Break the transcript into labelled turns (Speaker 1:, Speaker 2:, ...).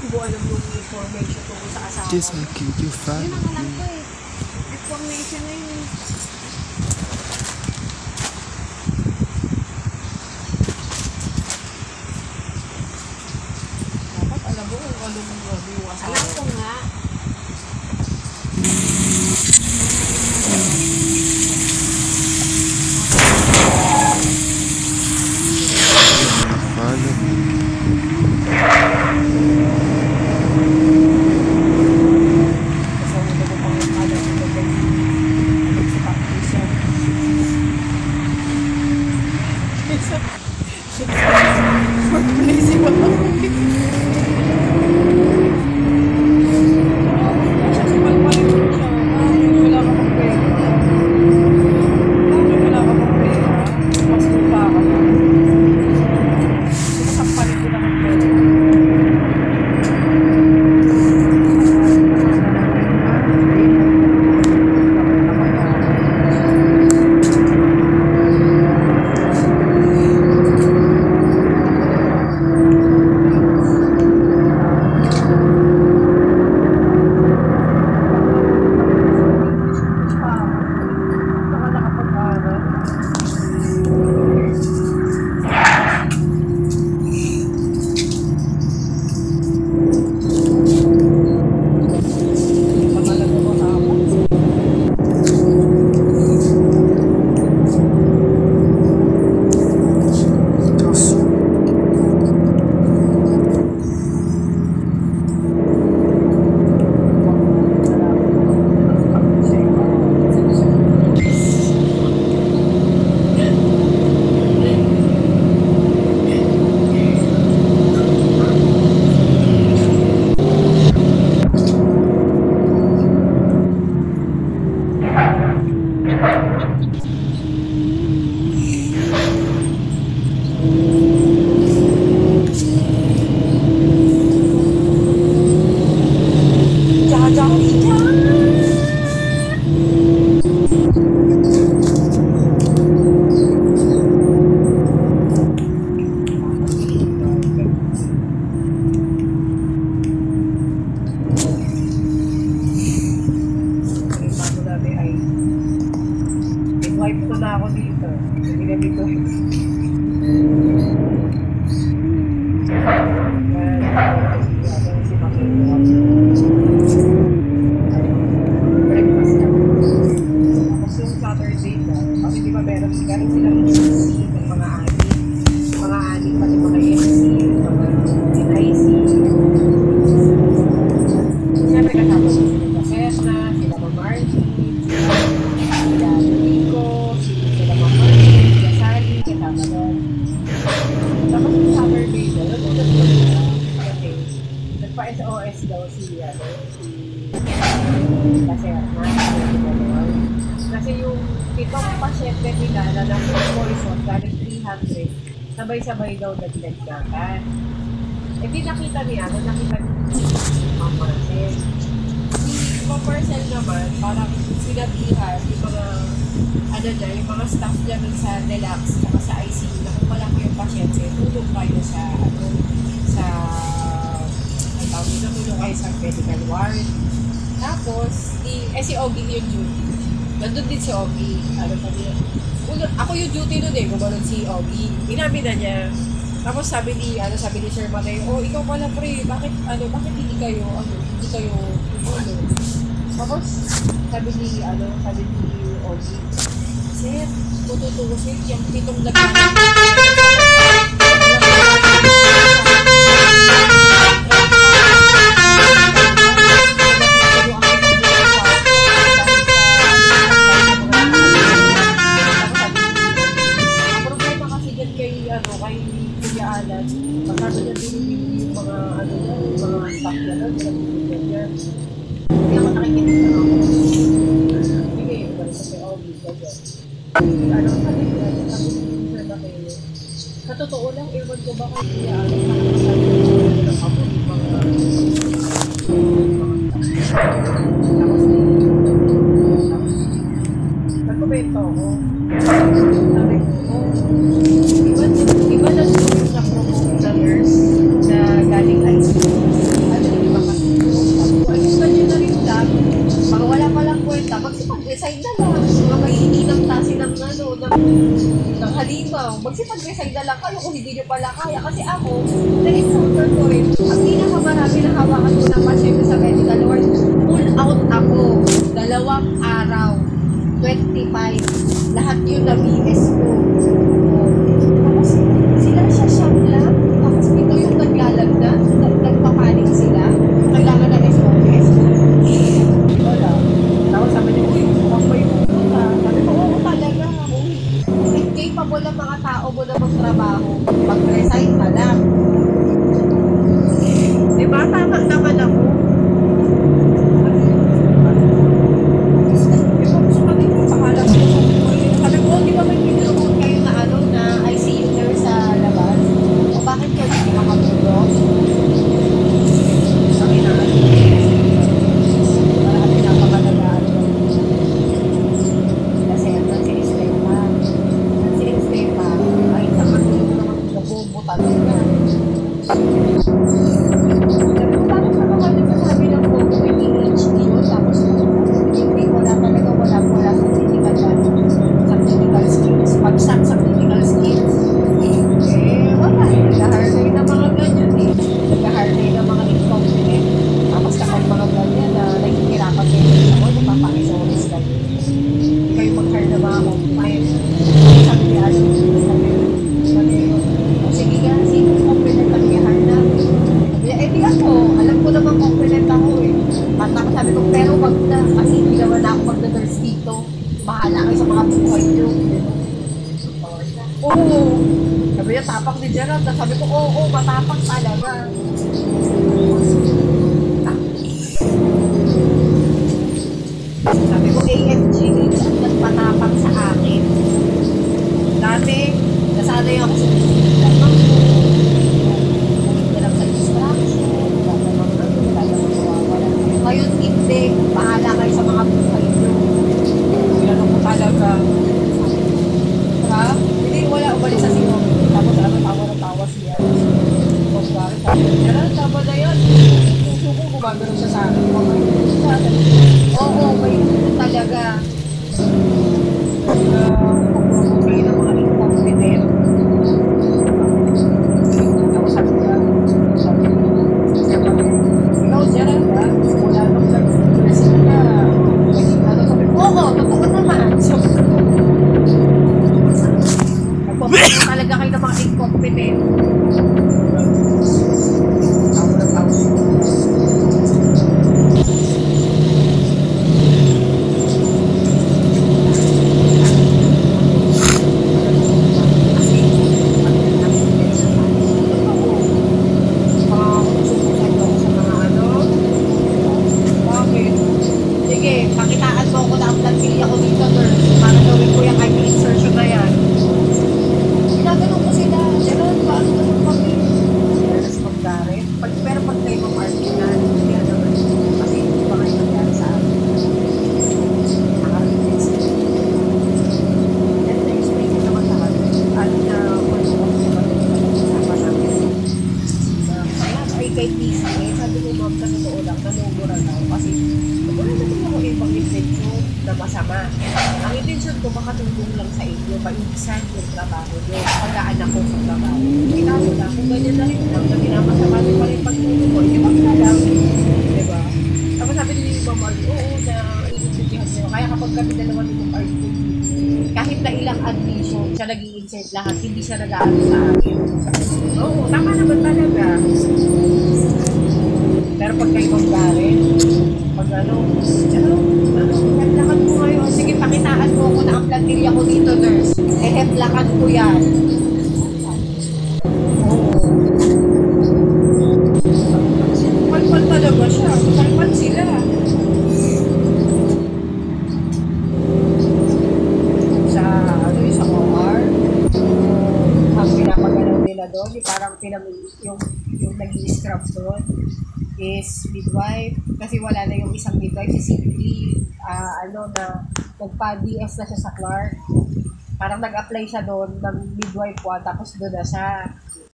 Speaker 1: ko alam yung information tungkol sa asawa.
Speaker 2: Just like you found
Speaker 1: yun ang alam ko eh. Information na yun. Dapat alam mo kung ano yung asawa. Alam ko nga.
Speaker 2: follow me.
Speaker 1: Sabay-sabay daw nagdagdagan. Eh, di nakita niya, nakita niya Ma'am Marcel. Si Ma'am Marcel naman, parang sinabihan yung mga, yung mga staff niya dun sa Deluxe, saka sa ICU, na kung malaki yung pasyente, tulog kayo sa, tulog kayo sa medical ward. Tapos, si Ogie yung duty. Nandun din si Ogie. Ako yung duty nun gumanon si Ogie. Inamin na niya. Tapos sabi ni Sir Mateo, ikaw pala pre, bakit hindi kayo tulog? Tapos sabi ni Ogie, Sir, tututusin yung pitong sa totoo lang, ewan ko ba kayo nagkomento ako. Sabi ko, iba na sa promote na nurse na galing ICU. kung hindi nyo pala kaya. Kasi ako, na-encounter ko rin, ang pinakamarami na hawakan ko ng pasyente sa medical ward, pull out ako. 2 araw. 25. Lahat yun na BS ko. Tapos, sila siya siyam lang. Tapos, ito yung naglalagnan. Nagpapanik sila. Kailangan na SOS. Wala. Tapos sabi niya, uy, mukhang may ulo ka. Sabi ko, oo talaga. Capable ang mga tao mo na magtrabaho. Pag-resign ka lang. Diba? Tama naman ako. Sabi ko, di ba may pinulungan kayo na na ICU nurse sa labas? O bakit kayo hindi makatulong? Sabi na, para pinapakalagaan ko. Kasi si Estepa. Si Estepa, ay sa katulong naman nabubo talaga. Sabi ko, bakit naman kayo nagsasabi ng bobo may PhD yun? Tapos hindi wala talaga, wala sa critical skills. Pagsak sa critical skills. Wala eh. Nag-harnay na mga ganyan eh. Nag-harnay na mga incompetent. Tapos kapag mga ganyan na nagkikirapan kayo sa ako, napapakisoris kayo. Hindi kayo mag-hire na mga compliant. Sabi niya, o sige nga, sino competent ang i-hire na? Di ako. Alam ko naman competent ako eh. Sabi ko, pero wag na. Kasi hindi naman ako mag-nurse dito. Bahala kayo sa mga buhay nyo. Oo. Sabi niya, tapak ni Gerald. Sabi ko, oo, matapak talaga. Sabi ko, AFG, ang nagpatapak sa akin. Dati, nasanay ako sa discipline lang ako. Hindi lang sa distraction. Wala namang mawawala. Ngayon, hindi. Bahala kayo sa mga buhay nyo. Ano ko talaga. Ha? Hindi, wala. Umalis sa sino. Tapos tawa siya. Tapos bakit? Gerald, tama na yan. Puso ko, gumagano siya sa akin. Oo, may puso talaga. Kayo ng mga incompetent. Tapos sabi niya, ikaw, Gerald, ha? Wala nang nag-present na. Oo, totoo naman. So, nagpapagod talaga kayo ng mga incompetent. Tawag na tawag. Pakitaan mo ako na ang plantilla ko dito, nurse. Para gawin ko yung IV insertion na yan. Ginaganon ko sila. Gerald, paano naman kami? Nurse mag-garit. Pero pag kayo mag-RP na, hindi na naman. Kasi hindi pa kayo nangyari sa akin. Nakarinig sila. And na-explain ko naman lahat. At kung naman usapan namin. Kaya ay kay Tisa, sabi ko, ma'am, sa totoo lang, nanungura na ako. Kasi wala naman ako ibang intensyon na masama. Ang intensyon ko, makatulong lang sa inyo, maibisan yung trabaho nyo, pagkaan ako sa trabaho. May kaso na, kung ganyan na rin lang, na pinamasama nyo pa rin pagtulong ko, hindi ba lang? Diba? Tapos sabi nyo yung Ma'am Marley, oo, na inintindihan nyo. Kaya kapag kami dalawa ni Ma'am Marley, kahit na ilang admission, siya nag-i-insert lahat, hindi siya nag-aano sa akin. Oo, tama naman talaga. Pero pag kayo mag-garin, pag heplakan ko ngayon. Sige, pakitaan mo ako na ang plantilla ko dito, nurse. Heplakan ko yan. Oo. Palpal talaga siya. Palpal sila. Sa OR, ang pinapagalaw nila doon, parang yung nag-i-scrub doon, is midwife, kasi wala na yung isang midwife, si Cindy, na nagpa-DS na siya sa Clark. Parang nag-apply siya doon ng midwife 1, tapos doon na siya.